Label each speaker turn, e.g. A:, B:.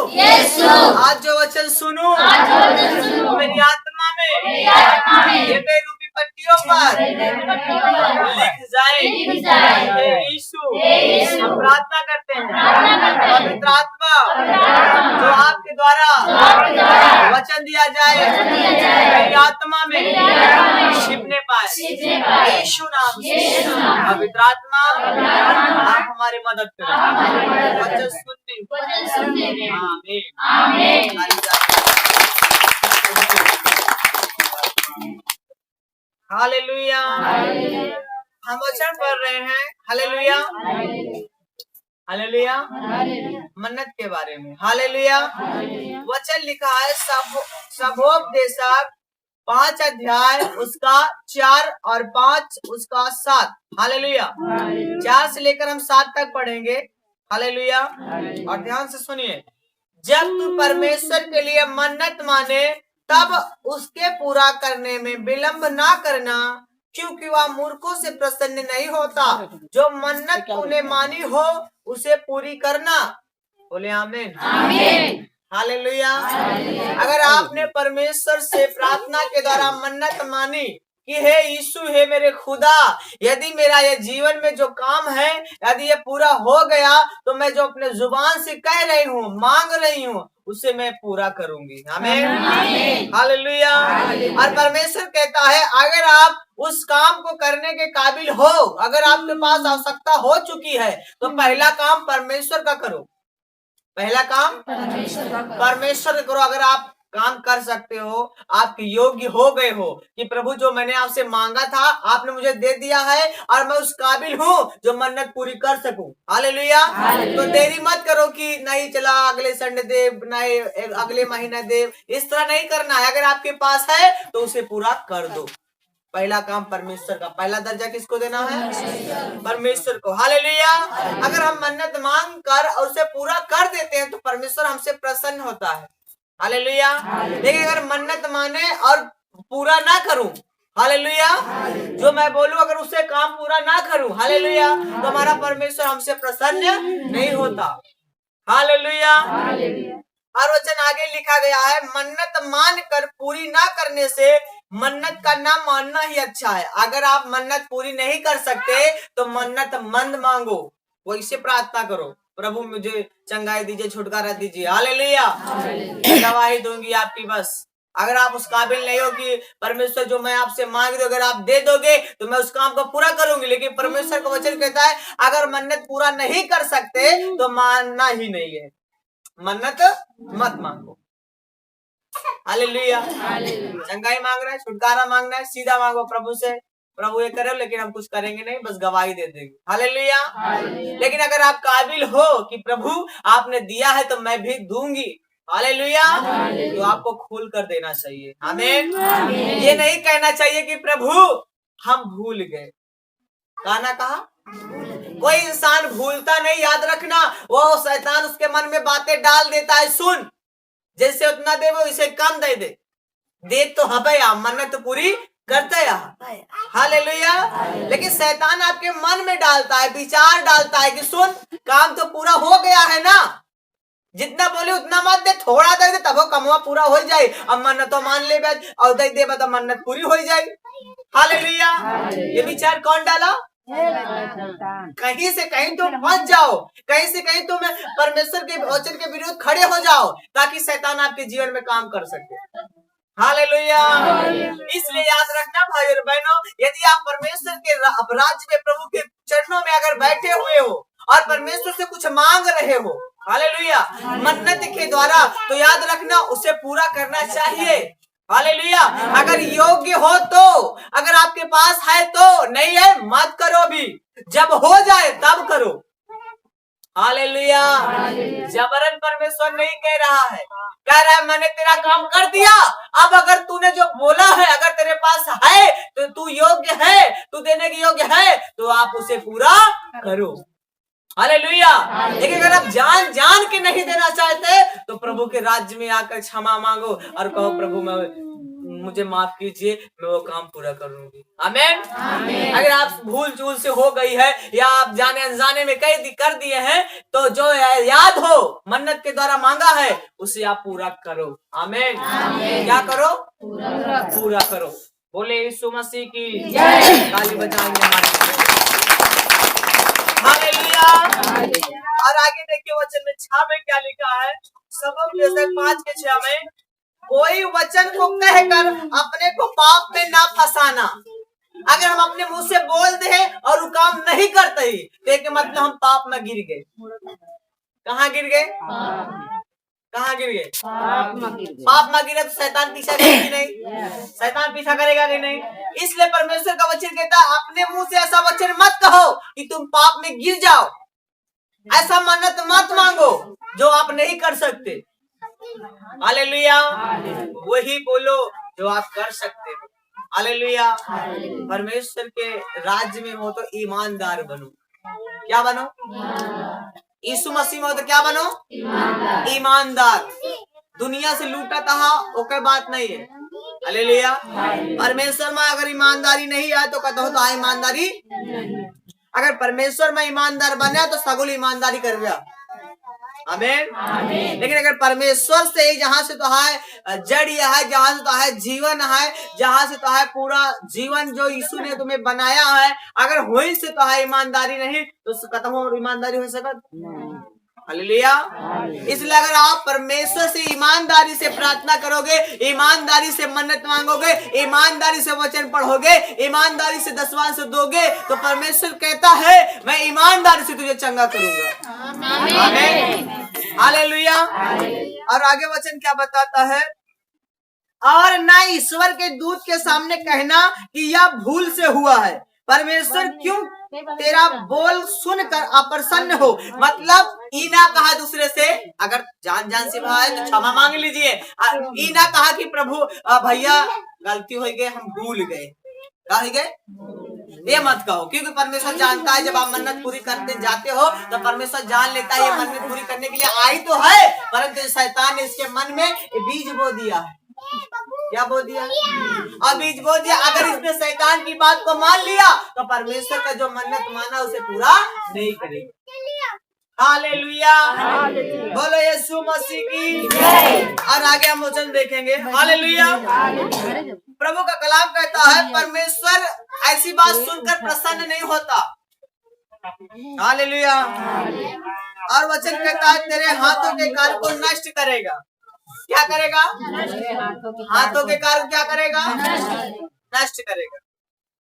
A: आज जो वचन सुनूं मेरी आत्मा में ये बेरूपी पट्टियों पर लिख जाए। हे यीशु, हम प्रार्थना करते हैं पवित्र आत्मा जो आपके द्वारा वचन दिया जाए मेरी आत्मा में छिपने पाए। यीशु नाम से पवित्र आत्मा आप हमारी मदद करें वचन सुनने। आमीन। हालेलुया। हम वचन पढ़ रहे हैं। हालेलुया हालेलुया मन्नत के बारे में। हालेलुया। वचन लिखा है सबोपदेशक 5 अध्याय उसका 4 और 5 उसका 7। हालेलुया। 4 से लेकर हम 7 तक पढ़ेंगे। हालेलुया। और ध्यान से सुनिए, जब तू परमेश्वर के लिए मन्नत माने तब उसके पूरा करने में विलंब ना करना, क्योंकि वह मूर्खों से प्रसन्न नहीं होता। जो मन्नत तूने मानी हो उसे पूरी करना। बोले आमीन। आमीन। हालेलुया। अगर आपने परमेश्वर से प्रार्थना के द्वारा मन्नत मानी कि हे यीशु, हे मेरे खुदा, यदि मेरा ये जीवन में जो काम है यदि ये पूरा हो गया तो मैं जो अपने जुबान से कह रही हूँ, मांग रही हूँ, उसे मैं पूरा करूंगी। आमीन। हालेलुया। और परमेश्वर कहता है अगर आप उस काम को करने के काबिल हो, अगर आपके पास आवश्यकता हो चुकी है तो पहला काम परमेश्वर का करो। पहला काम परमेश्वर का करो। अगर आप काम कर सकते हो, आप योग्य हो गए हो कि प्रभु जो मैंने आपसे मांगा था आपने मुझे दे दिया है और मैं उस काबिल हूँ जो मन्नत पूरी कर सकूं। हालेलुया। तो देरी मत करो कि नहीं चला अगले संडे दे, नहीं अगले महीने दे, इस तरह नहीं करना है। अगर आपके पास है तो उसे पूरा कर दो। पहला काम परमेश्वर का। पहला दर्जा किसको देना है? परमेश्वर को। हालेलुया। अगर हम मन्नत मांग कर और उसे पूरा कर देते हैं तो परमेश्वर हमसे प्रसन्न होता है। हालेलुया। लेकिन अगर मन्नत माने और पूरा ना करूं, हालेलुया, जो मैं बोलूं अगर उसे काम पूरा ना करूं, हालेलुया, तो हमारा परमेश्वर हमसे प्रसन्न नहीं होता। हालेलुया। और वचन आगे लिखा गया है, मन्नत मान कर पूरी ना करने से मन्नत का ना मानना ही अच्छा है। अगर आप मन्नत पूरी नहीं कर सकते तो मन्नत मंद मांगो, वैसे प्रार्थना करो, प्रभु मुझे चंगाई दीजिए, छुटकारा दीजिए। हालेलुया। गवाही दूंगी आपकी। बस अगर आप उस काबिल नहीं हो कि परमेश्वर जो मैं आपसे मांग दो अगर आप दे दोगे तो मैं उस काम को पूरा करूंगी, लेकिन परमेश्वर का वचन कहता है अगर मन्नत पूरा नहीं कर सकते तो मानना ही नहीं है, मन्नत मत मांगो। हालेलुया। चंगाई मांग रहे हैं, छुटकारा मांगना है, सीधा मांगो प्रभु से, प्रभु ये करे लेकिन हम कुछ करेंगे नहीं, बस गवाही दे देंगे। हालेलुया। लेकिन अगर आप काबिल हो कि प्रभु आपने दिया है तो मैं भी दूंगी, हालेलुया, तो आपको खोल कर देना चाहिए। आमीन। ये नहीं कहना चाहिए कि प्रभु हम भूल गए। गाना कहा कोई इंसान भूलता नहीं, याद रखना, वो शैतान उसके मन में बातें डाल देता है। सुन, जैसे उतना दे वो इसे कम दे तो हबया मन्नत पूरी करते हैं। हालेलुया। लेकिन शैतान आपके मन में डालता है, विचार डालता है कि सुन काम तो पूरा हो गया है ना, जितना बोले उतना मत दे, थोड़ा दे तब वो कमवा पूरा हो जाए, अब मन्नत तो मान ले और दे दे तो मन्नत पूरी हो जाए। हालेलुया। ये विचार कौन डाला? कहीं से कहीं तुम फंस जाओ, कहीं से कहीं तुम परमेश्वर के वचन के विरुद्ध खड़े हो जाओ ताकि शैतान आपके जीवन में काम कर सके। हालेलुया। इसलिए याद रखना भाई और बहनों, यदि आप परमेश्वर के राज्य में प्रभु के चरणों में अगर बैठे हुए हो और परमेश्वर से कुछ मांग रहे हो, हालेलुया, मन्नत के द्वारा, तो याद रखना उसे पूरा करना चाहिए। हालेलुया। अगर योग्य हो तो, अगर आपके पास है तो, नहीं है मत करो भी, जब हो जाए तब करो। हालेलुया। जबरन परमेश्वर नहीं कह रहा है, कह रहा है मैंने तेरा काम कर दिया, अब अगर तूने जो बोला है अगर तेरे पास है तो तू योग्य है, तू देने के योग्य है तो आप उसे पूरा करो। हालेलुया। लेकिन अगर आप जान जान के नहीं देना चाहते तो प्रभु के राज्य में आकर क्षमा मांगो और कहो प्रभु मैं मुझे माफ कीजिए, मैं वो काम पूरा करूंगी। आमीन। अगर आप भूल चूल से हो गई है या आप जाने अनजाने में कर दिए हैं, तो जो याद हो मन्नत के द्वारा मांगा है उसे आप पूरा करो। आमीन। क्या करो? पूरा करो। बोले यीशु मसीह की जय। ताली बजाएंगे हमारे। हालेलुया। और आगे देखिए वचन में 6 में क्या लिखा है? सबब जैसे 5:6 में, कोई वचन को कहकर अपने को पाप में ना फंसाना। अगर हम अपने मुंह से बोल दे और वो काम नहीं करते ही, तो मतलब हम पाप में गिर गए। कहाँ गिर गए? कहाँ गिर गए? पाप में गिरे तो शैतान पीछा करेगा कि नहीं? शैतान पीछा करेगा कि नहीं? इसलिए परमेश्वर का वचन कहता है अपने मुंह से ऐसा वचन मत कहो कि तुम पाप में गिर जाओ। ऐसा मन्नत मत मांगो जो आप नहीं कर सकते। हालेलुया। वही बोलो जो आप कर सकते हो। हालेलुया। परमेश्वर के राज्य में हो तो ईमानदार बनो। क्या बनो? यीशु मसीह में हो तो क्या बनो? ईमानदार। दुनिया से लूटा था ओके बात नहीं है। हालेलुया। परमेश्वर में अगर ईमानदारी नहीं आए तो कहते हो तो ईमानदारी। अगर परमेश्वर में ईमानदार बने तो सगुल ईमानदारी कर दिया। आमीन। लेकिन अगर परमेश्वर से ही, जहाँ से तो है जड़ है, जहाँ से तो है जीवन है, जहाँ से तो है पूरा जीवन जो यीशु ने तुम्हें बनाया है, अगर वही से तो है ईमानदारी नहीं तो खत्म हो ईमानदारी हो सकत। हालेलुया। इसलिए अगर आप परमेश्वर से ईमानदारी से प्रार्थना करोगे, ईमानदारी से मन्नत मांगोगे, ईमानदारी से वचन पढ़ोगे, ईमानदारी से दसवां से दोगे, तो परमेश्वर कहता है मैं ईमानदारी से तुझे चंगा करूंगा। आमीन। हालेलुया। और आगे वचन क्या बताता है? और ना ईश्वर के दूत के सामने कहना कि यह भूल से हुआ है। परमेश्वर क्यों तेरा बोल सुनकर अप्रसन्न हो। मतलब ई ना कहा दूसरे से, अगर जान से है तो क्षमा मांग लीजिए। ई ना कहा कि प्रभु भैया गलती हो गई, हम भूल गए। क्या हो गए? ये मत कहो, क्योंकि परमेश्वर जानता है जब आप मन्नत पूरी करते जाते हो तो परमेश्वर जान लेता है ये मन्नत पूरी करने के लिए आई तो है, परंतु शैतान ने इसके मन में बीज बो दिया है। क्या बो दिया? और बीज बो दिया। अगर इसने शैतान की बात को मान लिया तो परमेश्वर का जो मन्नत माना उसे पूरा नहीं करेगा। हालेलुया। बोलो यीशु मसीह की जय। और आगे हम वचन देखेंगे। हालेलुया। प्रभु का कलाम कहता है परमेश्वर ऐसी बात सुनकर प्रसन्न नहीं होता। हालेलुया। और वचन कहता है तेरे हाथों के कार्य को नष्ट करेगा। क्या करेगा? हाथों के कार्य क्या करेगा? नष्ट करेगा।